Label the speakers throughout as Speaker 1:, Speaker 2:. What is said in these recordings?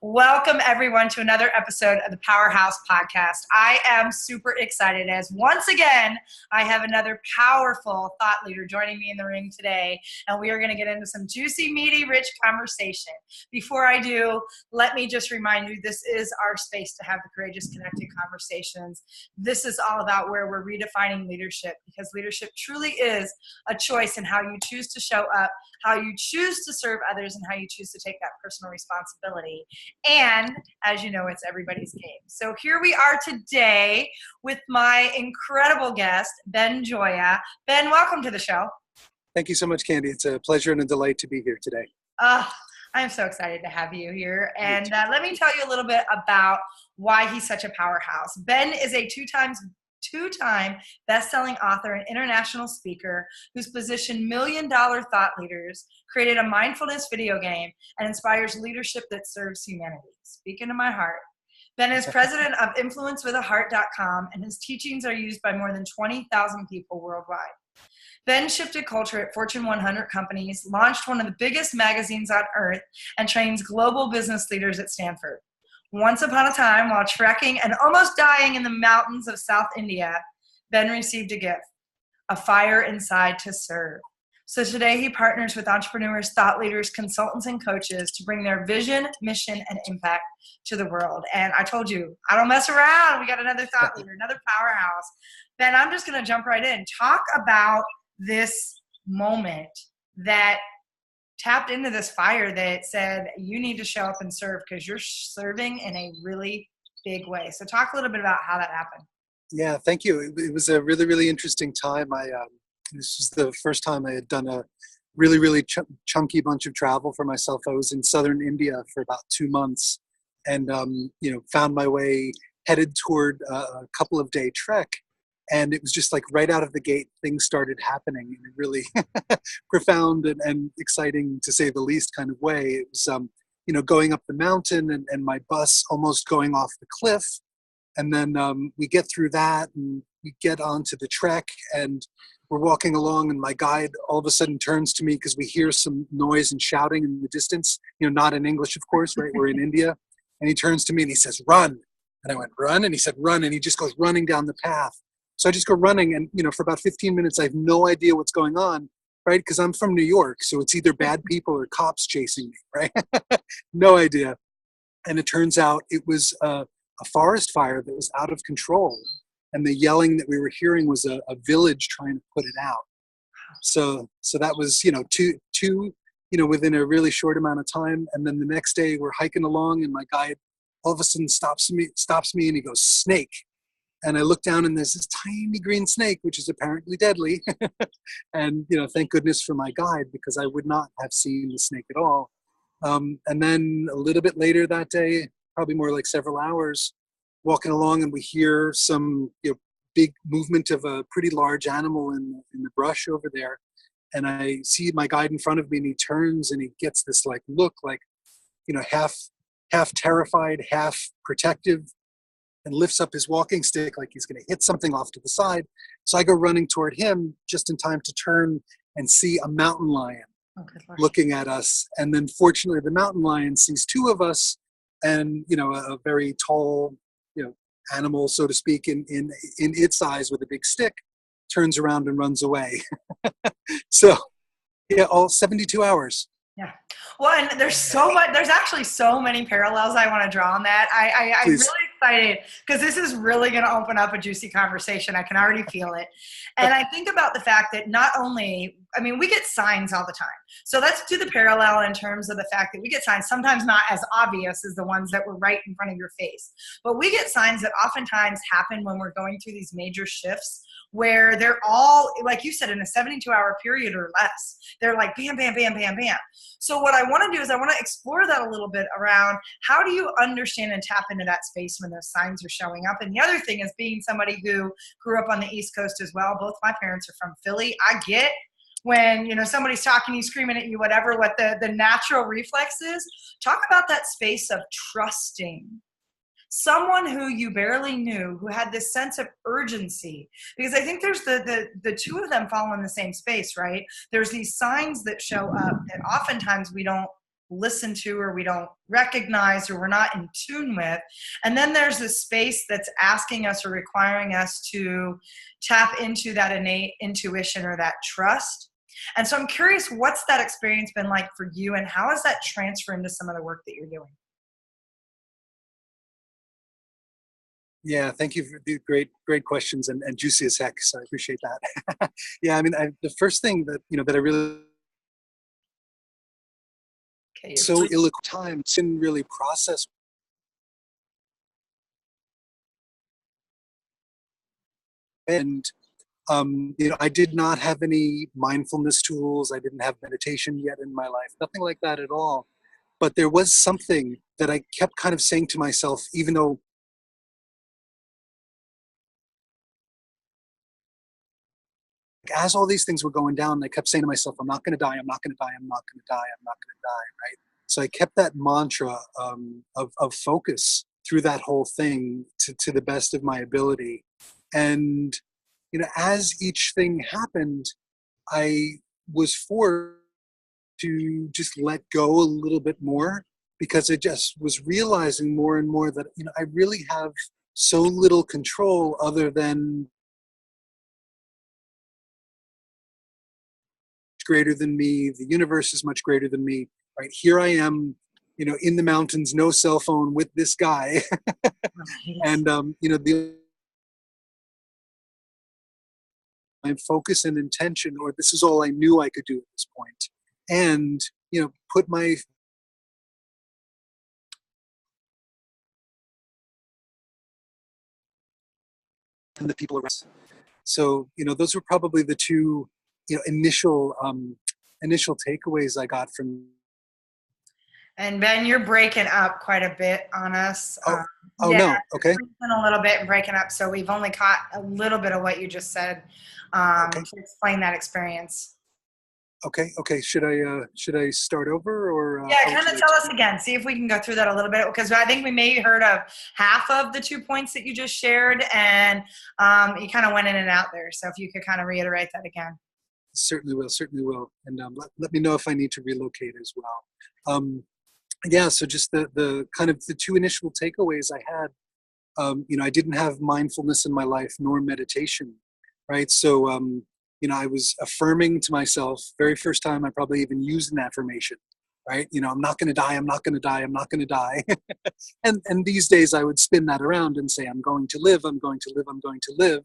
Speaker 1: Welcome, everyone, to another episode of the Powerhouse Podcast. I am super excited as once again, I have another powerful thought leader joining me in the ring today, and we are going to get into some juicy, meaty, rich conversation. Before I do, let me just remind you, this is our space to have the courageous, connected conversations. This is all about where we're redefining leadership, because leadership truly is a choice in how you choose to show up, how you choose to serve others, and how you choose to take that personal responsibility. And as you know, it's everybody's game. So here we are today with my incredible guest, Ben Gioia. Ben, welcome to the show.
Speaker 2: Thank you so much, Candy. It's a pleasure and a delight to be here today.
Speaker 1: I'm so excited to have you here. And let me tell you a little bit about why he's such a powerhouse. Ben is a two-time best-selling author and international speaker who's positioned million-dollar thought leaders, created a mindfulness video game, and inspires leadership that serves humanity. Speaking to my heart. Ben is president of InfluenceWithAHeart.com, and his teachings are used by more than 20,000 people worldwide. Ben shifted culture at Fortune 100 companies, launched one of the biggest magazines on earth, and trains global business leaders at Stanford. Once upon a time, while trekking and almost dying in the mountains of South India, Ben received a gift, a fire inside to serve. So today he partners with entrepreneurs, thought leaders, consultants, and coaches to bring their vision, mission, and impact to the world. And I told you, I don't mess around. We got another thought leader, another powerhouse. Ben, I'm just going to jump right in. Talk about this moment that tapped into this fire that said you need to show up and serve because you're serving in a really big way. So talk a little bit about how that happened.
Speaker 2: Yeah, thank you. It was a really, really interesting time. This was the first time I had done a really, really chunky bunch of travel for myself. I was in southern India for about 2 months and, found my way headed toward a couple of day trek. And it was just like right out of the gate, things started happening in a really profound and exciting, to say the least, kind of way. It was, going up the mountain and my bus almost going off the cliff. And then we get through that and we get onto the trek and we're walking along and my guide all of a sudden turns to me because we hear some noise and shouting in the distance, not in English, of course, right? We're in India. And he turns to me and he says, "Run." And I went, "Run?" And he said, "Run." And he just goes running down the path. So I just go running and, for about 15 minutes, I have no idea what's going on, right? Because I'm from New York. So it's either bad people or cops chasing me, right? No idea. And it turns out it was a forest fire that was out of control. And the yelling that we were hearing was a village trying to put it out. So that was, two, within a really short amount of time. And then the next day we're hiking along and my guide all of a sudden stops me and he goes, "Snake." And I look down and there's this tiny green snake, which is apparently deadly. And, thank goodness for my guide because I would not have seen the snake at all. And then a little bit later that day, probably more like several hours, walking along and we hear some big movement of a pretty large animal in the brush over there. And I see my guide in front of me and he turns and he gets this look like, half terrified, half protective, and lifts up his walking stick like he's going to hit something off to the side. So I go running toward him just in time to turn and see a mountain lion looking at us. And then fortunately the mountain lion sees two of us and, a very tall, animal, so to speak, in its eyes with a big stick, turns around and runs away. So yeah, all 72 hours.
Speaker 1: Yeah. Well, and there's actually so many parallels I want to draw on that. I'm really excited because this is really going to open up a juicy conversation. I can already feel it. And I think about the fact that we get signs all the time. So let's do the parallel in terms of the fact that we get signs, sometimes not as obvious as the ones that were right in front of your face. But we get signs that oftentimes happen when we're going through these major shifts where they're all, like you said, in a 72-hour period or less. They're like bam, bam, bam, bam, bam. So what I want to do is I want to explore that a little bit around how do you understand and tap into that space when those signs are showing up. And the other thing is being somebody who grew up on the East Coast as well. Both my parents are from Philly. I get when, somebody's talking to you, screaming at you, whatever, what the natural reflex is. Talk about that space of trusting someone who you barely knew, who had this sense of urgency, because I think there's the two of them fall in the same space, right? There's these signs that show up that oftentimes we don't listen to, or we don't recognize, or we're not in tune with. And then there's this space that's asking us or requiring us to tap into that innate intuition or that trust. And so I'm curious, what's that experience been like for you, and how has that transferred into some of the work that you're doing?
Speaker 2: Yeah, thank you for the great questions, and juicy as heck. So I appreciate that. Yeah, I mean, the first thing that that I really
Speaker 1: Okay, you're
Speaker 2: so ill time didn't really process, and I did not have any mindfulness tools. I didn't have meditation yet in my life, nothing like that at all. But there was something that I kept kind of saying to myself, even though as all these things were going down, I kept saying to myself, I'm not going to die, I'm not going to die, I'm not going to die, I'm not going to die, right? So I kept that mantra of focus through that whole thing to the best of my ability. And, as each thing happened, I was forced to just let go a little bit more, because I just was realizing more and more that, I really have so little control other than greater than me. The universe is much greater than me. Right here I am, in the mountains, no cell phone, with this guy, and my focus and intention, or this is all I knew I could do at this point, and put my and the people around. So those were probably the two initial takeaways I got from.
Speaker 1: And Ben, you're breaking up quite a bit on us.
Speaker 2: Oh,
Speaker 1: Yeah,
Speaker 2: no. Okay.
Speaker 1: a little bit and breaking up. So we've only caught a little bit of what you just said
Speaker 2: Okay.
Speaker 1: to explain that experience.
Speaker 2: Okay. Should I start over, or
Speaker 1: Yeah, kind of tell us again. See if we can go through that a little bit, because I think we may heard of half of the 2 points that you just shared, and you kind of went in and out there. So if you could kind of reiterate that again.
Speaker 2: Certainly will. And let me know if I need to relocate as well. Yeah, so just the kind of the two initial takeaways I had. I didn't have mindfulness in my life, nor meditation, right? So I was affirming to myself, very first time I probably even used an affirmation, right? I'm not going to die, I'm not going to die, I'm not going to die. and these days I would spin that around and say, I'm going to live, I'm going to live, I'm going to live,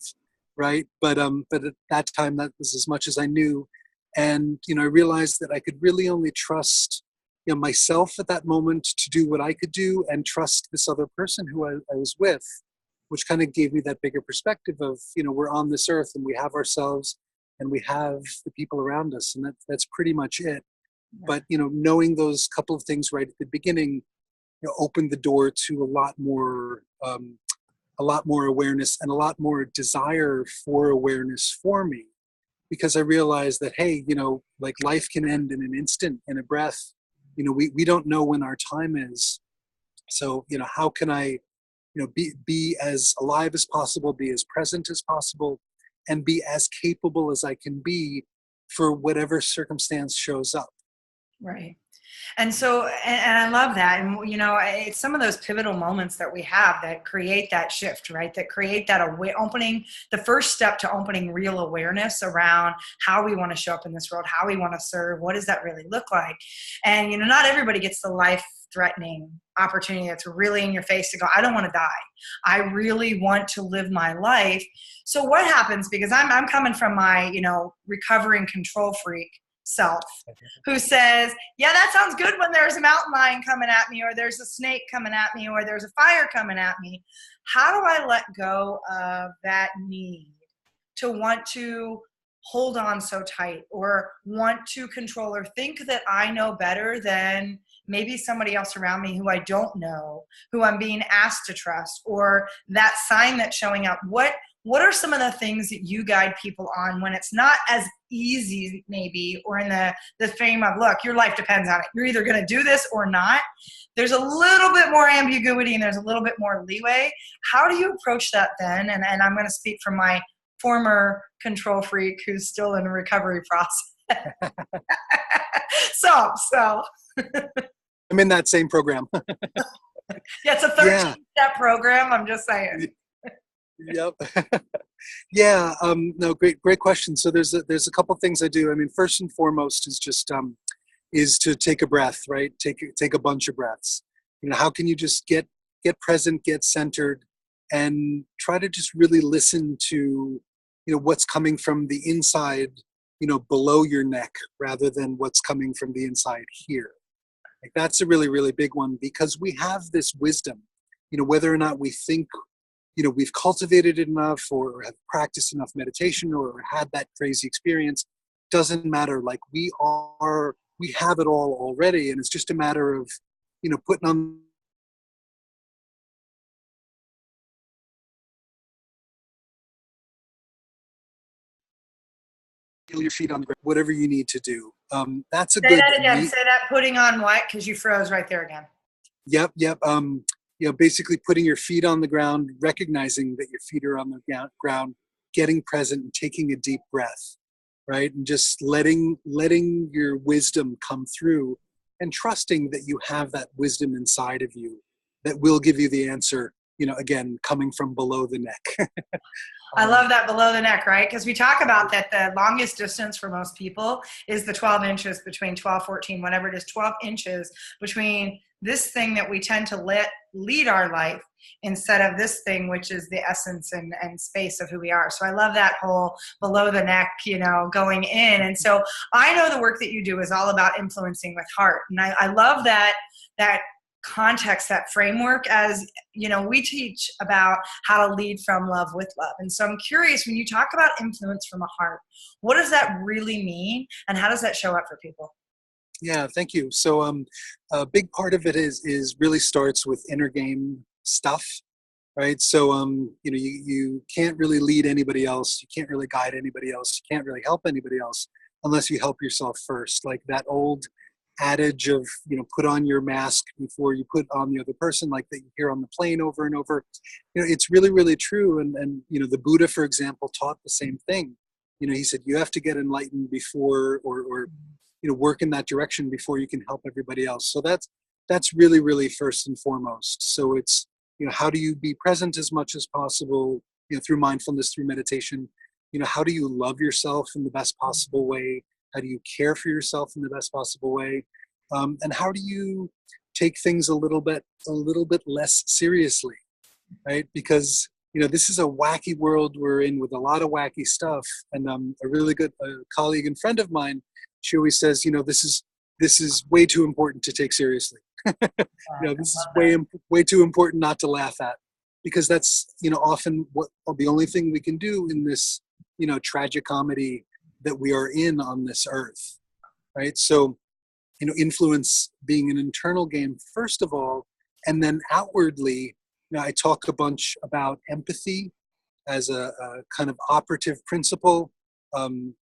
Speaker 2: right? But at that time, that was as much as I knew. And I realized that I could really only trust myself at that moment to do what I could do, and trust this other person who I was with, which kind of gave me that bigger perspective of, we're on this earth, and we have ourselves, and we have the people around us, and that's pretty much it. But knowing those couple of things right at the beginning, opened the door to a lot more awareness, and a lot more desire for awareness for me, because I realized that, hey, like life can end in an instant, in a breath. We don't know when our time is. So, how can I, be as alive as possible, be as present as possible, and be as capable as I can be for whatever circumstance shows up.
Speaker 1: Right. And so, and I love that. And, it's some of those pivotal moments that we have that create that shift, right? That create that opening, the first step to opening real awareness around how we want to show up in this world, how we want to serve, what does that really look like? And, not everybody gets the life-threatening opportunity that's really in your face to go, I don't want to die. I really want to live my life. So what happens, because I'm coming from my, recovering control freak self, who says, yeah, that sounds good when there's a mountain lion coming at me, or there's a snake coming at me, or there's a fire coming at me. How do I let go of that need to want to hold on so tight, or want to control, or think that I know better than maybe somebody else around me who I don't know, who I'm being asked to trust, or that sign that's showing up? What are some of the things that you guide people on when it's not as easy, maybe, or in the frame of, look, your life depends on it. You're either going to do this or not. There's a little bit more ambiguity, and there's a little bit more leeway. How do you approach that then? And I'm going to speak from my former control freak who's still in a recovery process. So.
Speaker 2: I'm in that same program.
Speaker 1: Yeah, it's a 13-step program. I'm just saying.
Speaker 2: Yep. Yeah. No, great question. So there's a couple things I do. I mean, first and foremost is just is to take a breath, right? Take a bunch of breaths. How can you just get present, get centered, and try to just really listen to what's coming from the inside, below your neck, rather than what's coming from the inside here. Like, that's a really, really big one, because we have this wisdom, whether or not we think we've cultivated it enough, or have practiced enough meditation, or had that crazy experience, doesn't matter. Like, we have it all already, and it's just a matter of putting on your feet on the ground, whatever you need to do. That's a
Speaker 1: Say
Speaker 2: good.
Speaker 1: that again. Say that. Putting on what? Because you froze right there again.
Speaker 2: Yep. Basically putting your feet on the ground, recognizing that your feet are on the ground, getting present and taking a deep breath, right? And just letting your wisdom come through, and trusting that you have that wisdom inside of you that will give you the answer, again, coming from below the neck.
Speaker 1: I love that, below the neck, right? Because we talk about that the longest distance for most people is the 12 inches between 12, 14, whatever it is, 12 inches between this thing that we tend to let lead our life, instead of this thing, which is the essence and space of who we are. So I love that whole below the neck, going in. And so I know the work that you do is all about influencing with heart. And I love that context, that framework, as we teach about how to lead from love with love. And so I'm curious, when you talk about influence from a heart, what does that really mean, and how does that show up for people?
Speaker 2: Yeah, thank you. So a big part of it is really starts with inner game stuff, right? So you can't really lead anybody else, you can't really guide anybody else, you can't really help anybody else unless you help yourself first. Like that old adage of put on your mask before you put on the other person, like that you hear on the plane over and over. It's really, really true. And the Buddha, for example, taught the same thing. He said you have to get enlightened before, or work in that direction before you can help everybody else. So that's really, really first and foremost. So it's how do you be present as much as possible, through mindfulness, through meditation. How do you love yourself in the best possible way? How do you care for yourself in the best possible way? And how do you take things a little bit less seriously, right? Because this is a wacky world we're in, with a lot of wacky stuff. And a really good colleague and friend of mine, she always says, this is way too important to take seriously. This is way too important not to laugh at, because that's often the only thing we can do in this tragic comedy that we are in on this earth, right? So influence being an internal game first of all, and then outwardly. I talk a bunch about empathy as a kind of operative principle,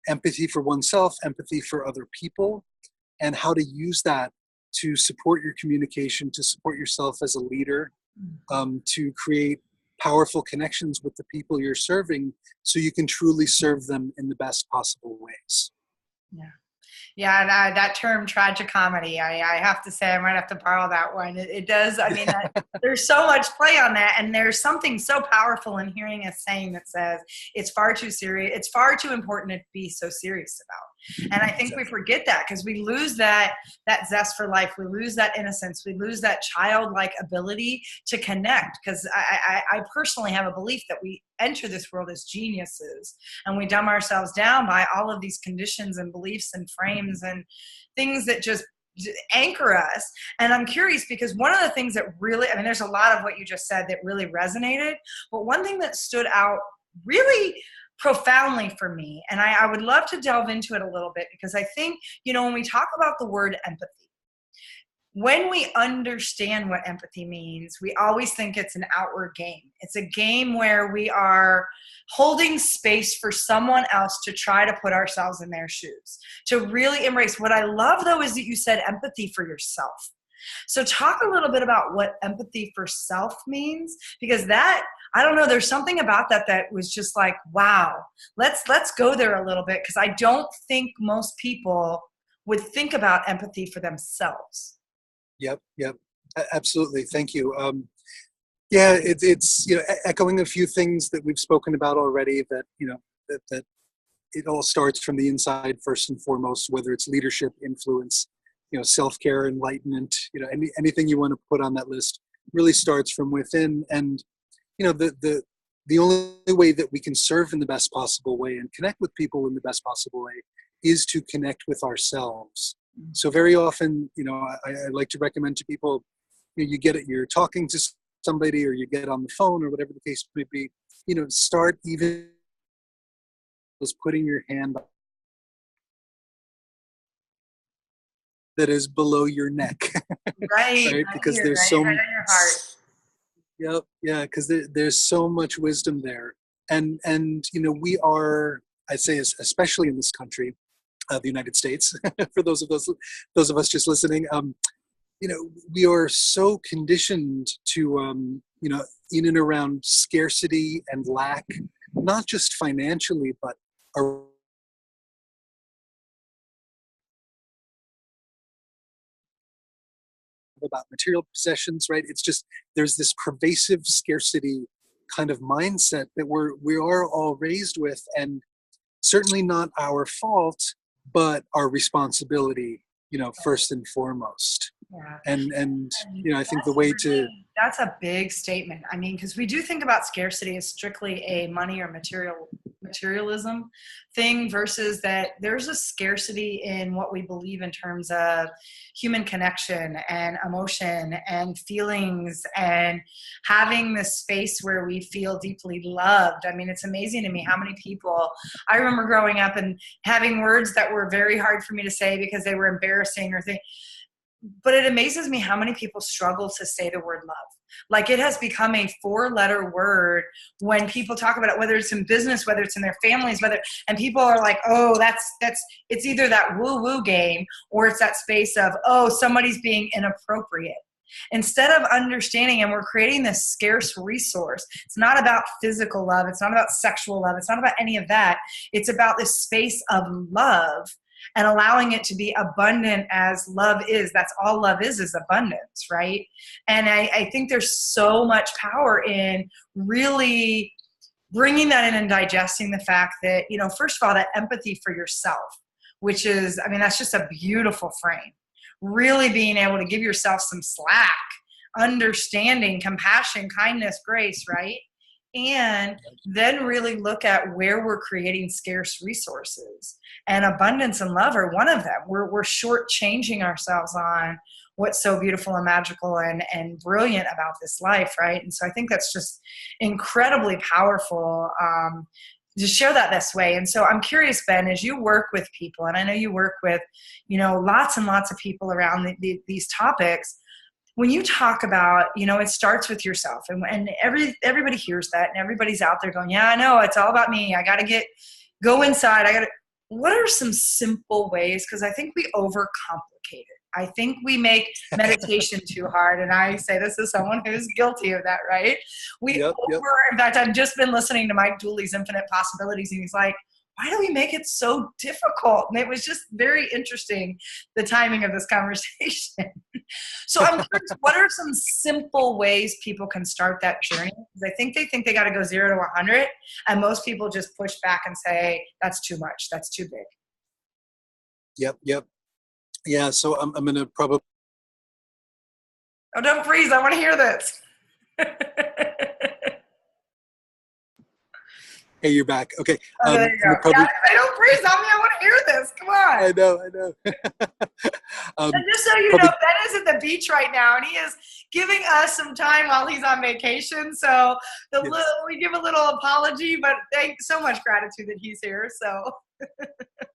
Speaker 2: empathy for oneself, empathy for other people, and how to use that to support your communication, to support yourself as a leader, to create powerful connections with the people you're serving, so you can truly serve them in the best possible ways.
Speaker 1: Yeah. Yeah, and that term tragicomedy, I have to say, I might have to borrow that one. It does, I mean, there's so much play on that, and there's something so powerful in hearing a saying that says, it's far too serious, it's far too important to be so serious about. And I think we forget that, because we lose that zest for life, we lose that innocence, we lose that childlike ability to connect, because I personally have a belief that we enter this world as geniuses, and we dumb ourselves down by all of these conditions and beliefs and frames and things that just anchor us. And I'm curious, because one of the things that really, I mean, there's a lot of what you just said that really resonated, but one thing that stood out really profoundly for me, and I would love to delve into it a little bit, because I think, when we talk about the word empathy, when we understand what empathy means, we always think it's an outward game. It's a game where we are holding space for someone else to try to put ourselves in their shoes, to really embrace. What I love, though, is that you said empathy for yourself. So talk a little bit about what empathy for self means, because that, I don't know, there's something about that was just like, wow, let's go there a little bit, because I don't think most people would think about empathy for themselves.
Speaker 2: Yep. Absolutely. Thank you. Yeah, it's echoing a few things that we've spoken about already. That that it all starts from the inside first and foremost. Whether it's leadership, influence, self-care, enlightenment, anything you want to put on that list really starts from within. And the only way that we can serve in the best possible way and connect with people in the best possible way is to connect with ourselves. So very often, I like to recommend to people, you're talking to somebody or you get on the phone or whatever the case may be, start even just putting your hand that is below your neck.
Speaker 1: Right?
Speaker 2: Because
Speaker 1: here,
Speaker 2: there's
Speaker 1: right?
Speaker 2: so
Speaker 1: Right on your heart.
Speaker 2: Yep, yeah, because there's so much wisdom there, and we are, I'd say, especially in this country, the United States, for those of us just listening, we are so conditioned to in and around scarcity and lack, not just financially, but about material possessions, right? It's just, there's this pervasive scarcity kind of mindset that we are all raised with, and certainly not our fault, but our responsibility, first and foremost.
Speaker 1: Yeah.
Speaker 2: And I think the way to...
Speaker 1: That's a big statement. I mean, because we do think about scarcity as strictly a money or materialism thing, versus that there's a scarcity in what we believe in terms of human connection and emotion and feelings and having this space where we feel deeply loved. I mean, it's amazing to me how many people, I remember growing up and having words that were very hard for me to say because they were embarrassing or things. But it amazes me how many people struggle to say the word love. Like, it has become a 4-letter word when people talk about it, whether it's in business, whether it's in their families, and people are like, oh, it's either that woo-woo game or it's that space of, oh, somebody's being inappropriate. Instead of understanding, and we're creating this scarce resource. It's not about physical love. It's not about sexual love. It's not about any of that. It's about this space of love and allowing it to be abundant as love is. That's all love is abundance, right? And I think there's so much power in really bringing that in and digesting the fact that, first of all, that empathy for yourself, which is, I mean, that's just a beautiful frame. Really being able to give yourself some slack, understanding, compassion, kindness, grace, right? And then really look at where we're creating scarce resources. And abundance and love are one of them. We're shortchanging ourselves on what's so beautiful and magical and brilliant about this life, right? And so I think that's just incredibly powerful to share that this way. And so I'm curious, Ben, as you work with people, and I know you work with, lots and lots of people around these topics, when you talk about, it starts with yourself, and everybody hears that, and everybody's out there going, yeah, I know, it's all about me. I got to go inside. What are some simple ways? Because I think we overcomplicate it. I think we make meditation too hard. And I say this as someone who's guilty of that, right? In fact, I've just been listening to Mike Dooley's Infinite Possibilities, and he's like, why do we make it so difficult? And it was just very interesting, the timing of this conversation. So I'm curious, what are some simple ways people can start that journey? Because I think they got to go 0 to 100. And most people just push back and say, that's too much. That's too big.
Speaker 2: Yep. Yeah. So I'm going to probably...
Speaker 1: Oh, don't freeze. I want to hear this.
Speaker 2: Hey, you're back. Okay.
Speaker 1: There you go. I don't freeze on me. I want to hear this. Come on.
Speaker 2: I know.
Speaker 1: And just so you know, Ben is at the beach right now, and he is giving us some time while he's on vacation. So we give a little apology, but so much gratitude that he's here. So.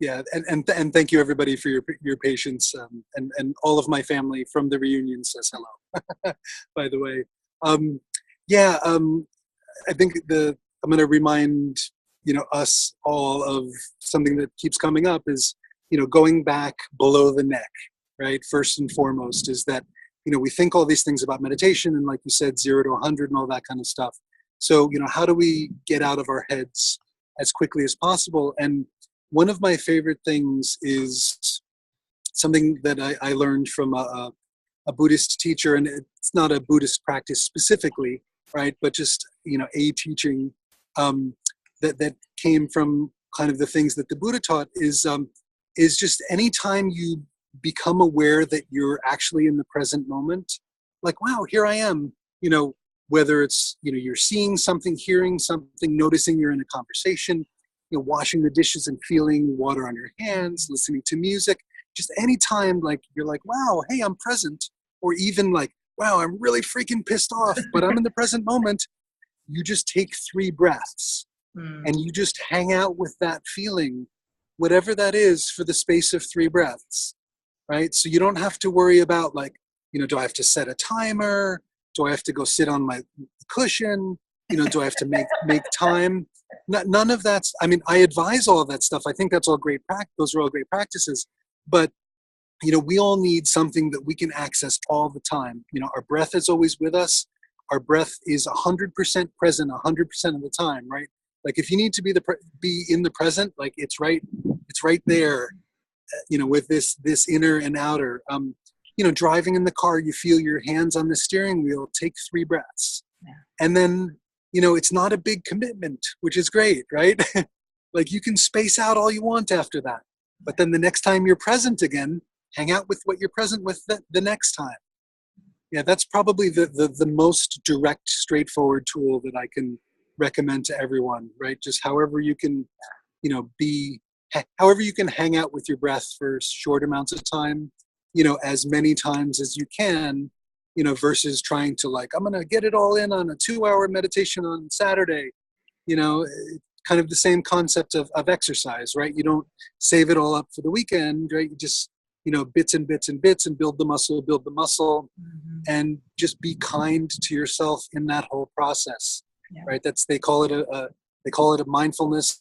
Speaker 2: Yeah, and thank you everybody for your patience, and all of my family from the reunion says hello. By the way, I think I'm going to remind us all of something that keeps coming up is going back below the neck, right? First and foremost is that we think all these things about meditation and, like you said, 0 to 100 and all that kind of stuff. So how do we get out of our heads as quickly as possible? And one of my favorite things is something that I learned from a Buddhist teacher, and it's not a Buddhist practice specifically, right? But just, a teaching that came from kind of the things that the Buddha taught is just anytime you become aware that you're actually in the present moment, like, wow, here I am, whether it's, you're seeing something, hearing something, noticing you're in a conversation, washing the dishes and feeling water on your hands, listening to music, just anytime like you're like, wow, hey, I'm present, or even like, wow, I'm really freaking pissed off, but I'm in the present moment. You just take 3 breaths and you just hang out with that feeling, whatever that is, for the space of 3 breaths, right? So you don't have to worry about like, do I have to set a timer? Do I have to go sit on my cushion? Do I have to make time? None of that's, I advise all of that stuff. I think that's all great those are all great practices. But, we all need something that we can access all the time. Our breath is always with us. Our breath is 100% present 100% of the time, right? Like if you need to be in the present, like it's right there, with this inner and outer. Driving in the car, you feel your hands on the steering wheel, take 3 breaths. Yeah. And then, it's not a big commitment, which is great, right? Like you can space out all you want after that. But then the next time you're present again, hang out with what you're present with the next time. Yeah, that's probably the most direct, straightforward tool that I can recommend to everyone, right? Just however you can, however you can hang out with your breath for short amounts of time, as many times as you can, versus trying to like, I'm going to get it all in on a 2-hour meditation on Saturday, kind of the same concept of exercise, right? You don't save it all up for the weekend, right? You just, bits and bits and bits and build the muscle, and just be kind to yourself in that whole process, right? They call it a mindfulness.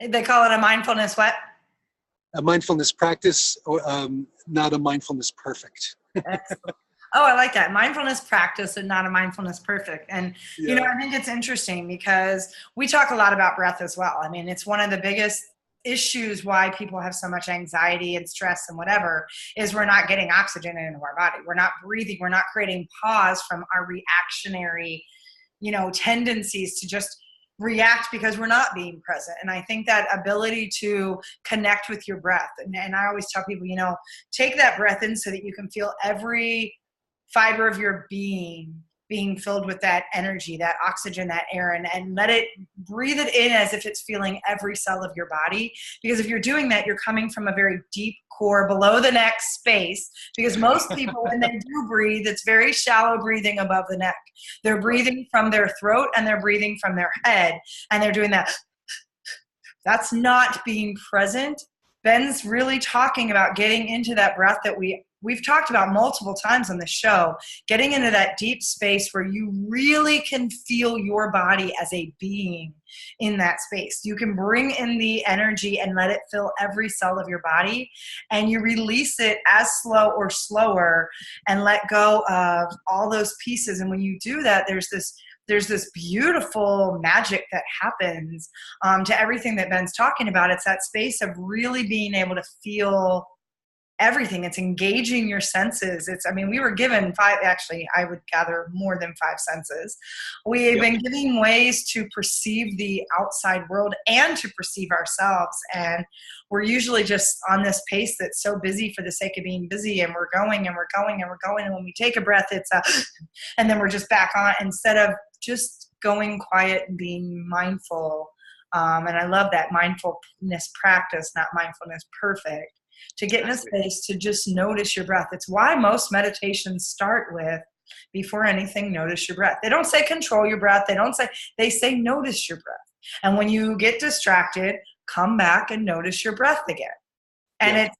Speaker 1: They call it a mindfulness what?
Speaker 2: A mindfulness practice, or not a mindfulness perfect.
Speaker 1: Oh, I like that. Mindfulness practice and not a mindfulness perfect. And, I think it's interesting because we talk a lot about breath as well. It's one of the biggest issues why people have so much anxiety and stress and whatever is we're not getting oxygen into our body. We're not breathing. We're not creating pause from our reactionary, tendencies to just react because we're not being present. And I think that ability to connect with your breath, and I always tell people, take that breath in so that you can feel every fiber of your being filled with that energy, that oxygen, that air, and let it breathe it in as if it's feeling every cell of your body. Because if you're doing that, you're coming from a very deep core below the neck space, because most people, when they do breathe, it's very shallow breathing above the neck. They're breathing from their throat and they're breathing from their head, and they're doing that. That's not being present. Ben's really talking about getting into that breath that we've talked about multiple times on the show, getting into that deep space where you really can feel your body as a being in that space. You can bring in the energy and let it fill every cell of your body, and you release it as slow or slower and let go of all those pieces. And when you do that, there's this beautiful magic that happens to everything that Ben's talking about. It's that space of really being able to feel everything. It's engaging your senses. We were given 5, actually, I would gather more than 5 senses. We've been given ways to perceive the outside world and to perceive ourselves. And we're usually just on this pace that's so busy for the sake of being busy, and we're going and we're going and we're going. And when we take a breath, it's and then we're just back on, instead of just going quiet and being mindful. And I love that mindfulness practice, not mindfulness perfect. To get in a space to just notice your breath. It's why most meditations start with, before anything, notice your breath. They don't say control your breath. They say notice your breath. And when you get distracted, come back and notice your breath again. And it's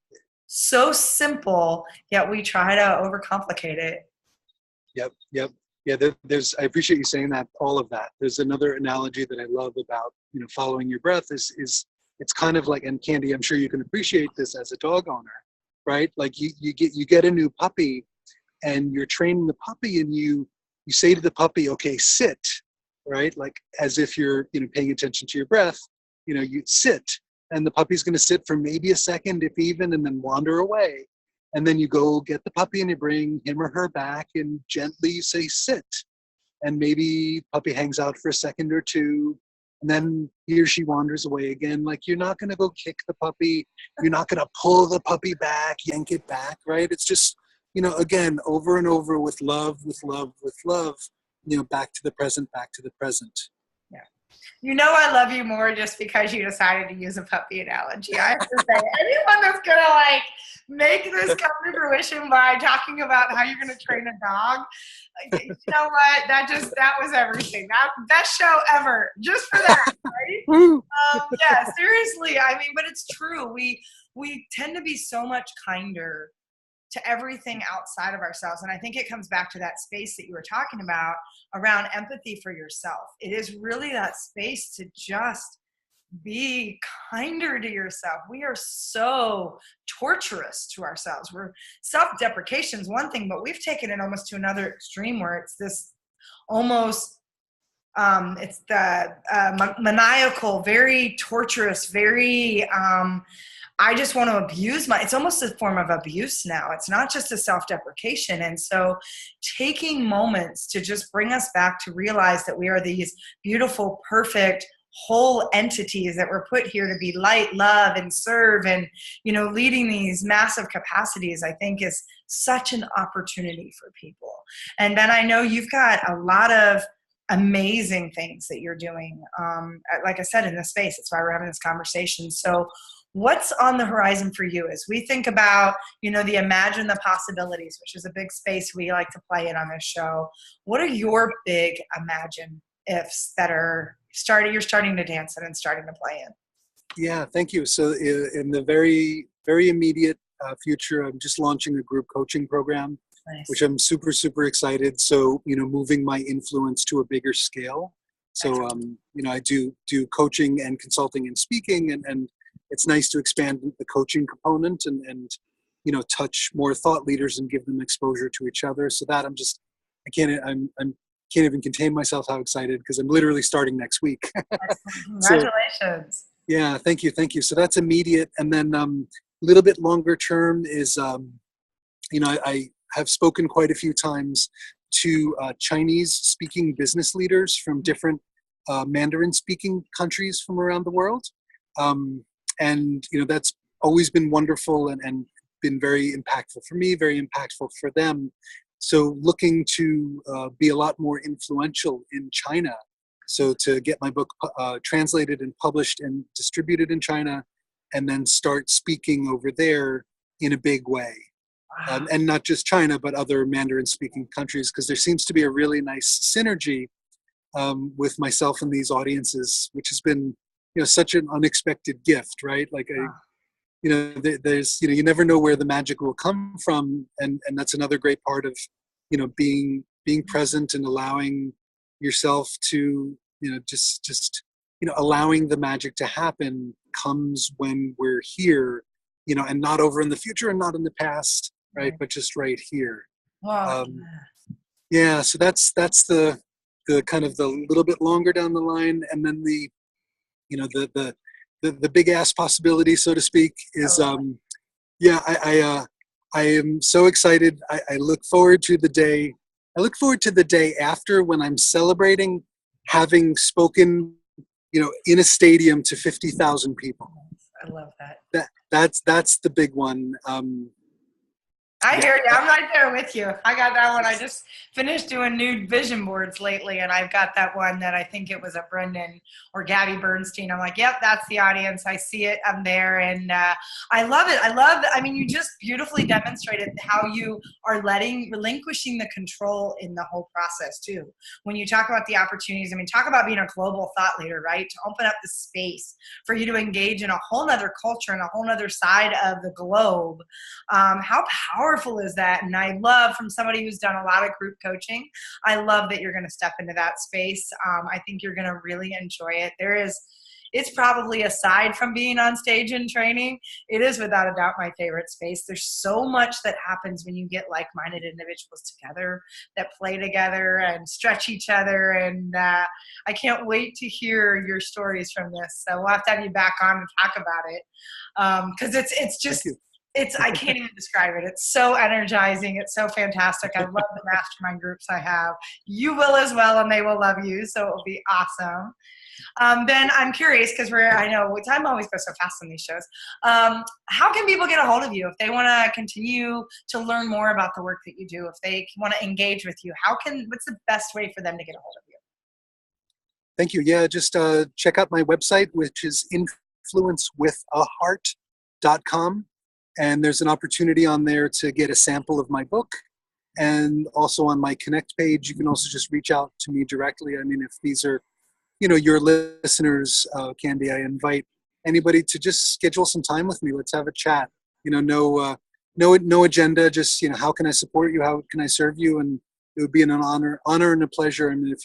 Speaker 1: so simple, yet we try to overcomplicate it.
Speaker 2: Yep. Yeah, I appreciate you saying that, all of that. There's another analogy that I love about, following your breath is it's kind of like, and Candy, I'm sure you can appreciate this as a dog owner, right? Like you get a new puppy and you're training the puppy, and you say to the puppy, okay, sit, right? Like as if you're, paying attention to your breath, you sit, and the puppy's going to sit for maybe a second, if even, and then wander away. And then you go get the puppy and you bring him or her back and gently say, sit. And maybe puppy hangs out for a second or two, and then he or she wanders away again. Like, you're not going to go kick the puppy. You're not going to pull the puppy back, yank it back, right? It's just, again, over and over with love, back to the present, back to the present.
Speaker 1: Yeah. I love you more just because you decided to use a puppy analogy. I have to say, anyone that's going to make this come to fruition by talking about how you're going to train a dog, you know what? That was everything. That best show ever, just for that, right? Yeah, seriously. But it's true. We tend to be so much kinder to everything outside of ourselves. And I think it comes back to that space that you were talking about around empathy for yourself. It is really that space to just be kinder to yourself. We are so torturous to ourselves. Self-deprecation is one thing, but we've taken it almost to another extreme where it's this almost it's the maniacal, very torturous, very I just want to abuse it's almost a form of abuse now. It's not just a self-deprecation. And so taking moments to just bring us back to realize that we are these beautiful, perfect, whole entities that were put here to be light, love, and serve, and, leading these massive capacities, I think is such an opportunity for people. And then I know you've got a lot of amazing things that you're doing. Like I said, in this space, that's why we're having this conversation. So what's on the horizon for you as we think about, the imagine the possibilities, which is a big space we like to play in on this show. What are your big imagine ifs that you're starting to dance in and starting to play in?
Speaker 2: Yeah, thank you. So in the very, very immediate future, I'm just launching a group coaching program, nice, which I'm super, super excited. So, moving my influence to a bigger scale. So, I do coaching and consulting and speaking, and it's nice to expand the coaching component and touch more thought leaders and give them exposure to each other. So that I can't even contain myself how excited, because I'm literally starting next week.
Speaker 1: Congratulations.
Speaker 2: Yeah, thank you. So that's immediate. And then a little bit longer term is, I have spoken quite a few times to Chinese speaking business leaders from different Mandarin speaking countries from around the world. And, that's always been wonderful and been very impactful for me, very impactful for them. So looking to be a lot more influential in China. So to get my book translated and published and distributed in China, and then start speaking over there in a big way. Wow. And not just China, but other Mandarin speaking countries, because there seems to be a really nice synergy with myself and these audiences, which has been, such an unexpected gift, right? Like, there's, you never know where the magic will come from. And that's another great part of, being present and allowing yourself to, just allowing the magic to happen comes when we're here, and not over in the future and not in the past, right? But just right here.
Speaker 1: Wow.
Speaker 2: Yeah. So that's the kind of the little bit longer down the line. And then the big ass possibility, so to speak, is I am so excited. I look forward to the day. I look forward to the day after, when I'm celebrating having spoken, in a stadium to 50,000 people.
Speaker 1: I love that.
Speaker 2: That's the big one.
Speaker 1: I hear you. I'm right there with you. I got that one. I just finished doing new vision boards lately, and I've got that one that I think it was a Brendan or Gabby Bernstein. I'm like, yep, that's the audience. I see it. I'm there. And I love it. You just beautifully demonstrated how you are relinquishing the control in the whole process too. When you talk about the opportunities, talk about being a global thought leader, right? To open up the space for you to engage in a whole nother culture and a whole nother side of the globe. How powerful is that? And I love, from somebody who's done a lot of group coaching, I love that you're going to step into that space. I think you're going to really enjoy it. it's probably, aside from being on stage and training, it is without a doubt my favorite space. There's so much that happens when you get like-minded individuals together that play together and stretch each other. And I can't wait to hear your stories from this. So we'll have to have you back on and talk about it. Because it's just, I can't even describe it. It's so energizing. It's so fantastic. I love the mastermind groups I have. You will as well, and they will love you. So it will be awesome. Ben, I'm curious, because I know time always goes so fast on these shows. How can people get a hold of you if they want to continue to learn more about the work that you do? If they want to engage with you, what's the best way for them to get a hold of you?
Speaker 2: Thank you. Yeah, just check out my website, which is influencewithaheart.com. And there's an opportunity on there to get a sample of my book. And also on my Connect page, you can also just reach out to me directly. I mean, if these are, your listeners, Candy, I invite anybody to just schedule some time with me. Let's have a chat. No agenda, just, how can I support you? How can I serve you? And it would be an honor and a pleasure. I mean, if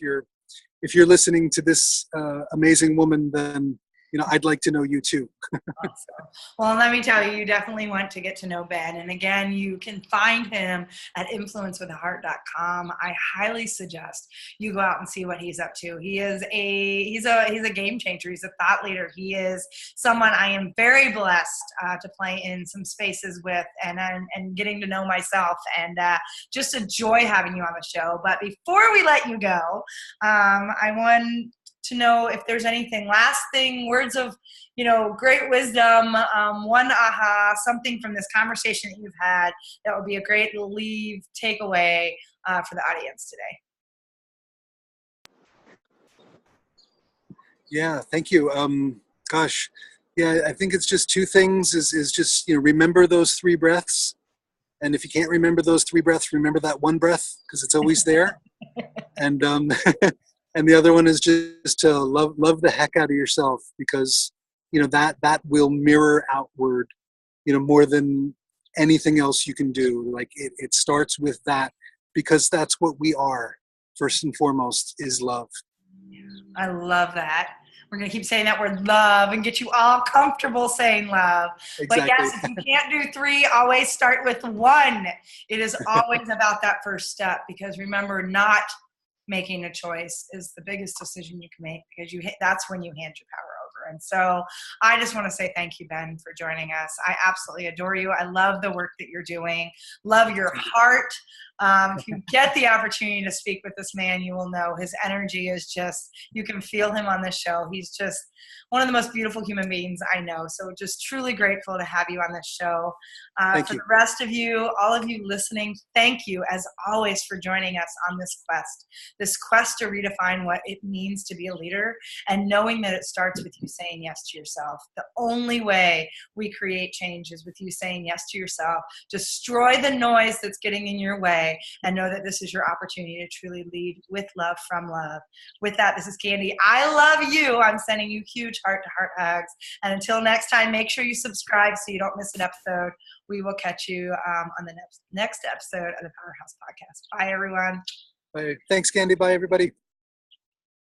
Speaker 2: you're listening to this amazing woman, then I'd like to know you too.
Speaker 1: Awesome. Well, let me tell you, you definitely want to get to know Ben. And again, you can find him at influencewithaheart.com. I highly suggest you go out and see what he's up to. He's a game changer. He's a thought leader. He is someone I am very blessed to play in some spaces with and getting to know myself, and just a joy having you on the show. But before we let you go, I want to know if there's anything, last thing, words of, great wisdom, one aha, something from this conversation that you've had that would be a great takeaway for the audience today.
Speaker 2: Yeah, thank you. Gosh, yeah, I think it's just two things is just, remember those 3 breaths. And if you can't remember those 3 breaths, remember that one breath, because it's always there. And and the other one is just to love the heck out of yourself, because that will mirror outward, more than anything else you can do. Like it starts with that, because that's what we are first and foremost, is love.
Speaker 1: I love that. We're going to keep saying that word love and get you all comfortable saying love.
Speaker 2: Exactly.
Speaker 1: But yes, if you can't do 3, always start with 1. It is always about that first step, because remember, not making a choice is the biggest decision you can make, because that's when you hand your power over. And so I just want to say thank you, Ben, for joining us. I absolutely adore you. I love the work that you're doing. Love your heart. If you get the opportunity to speak with this man, you will know his energy is just, you can feel him on this show. He's just one of the most beautiful human beings I know. So just truly grateful to have you on this show.
Speaker 2: Thank
Speaker 1: for
Speaker 2: you.
Speaker 1: the rest of you, all of you listening, thank you as always for joining us on this quest to redefine what it means to be a leader, and knowing that it starts with you saying yes to yourself. The only way we create change is with you saying yes to yourself. Destroy the noise that's getting in your way, and know that this is your opportunity to truly lead with love from love. With that, this is Candy. I love you. I'm sending you huge heart-to-heart hugs. And until next time, make sure you subscribe so you don't miss an episode. We will catch you on the next episode of the Powerhouse Podcast. Bye, everyone.
Speaker 2: Bye. Thanks, Candy. Bye, everybody.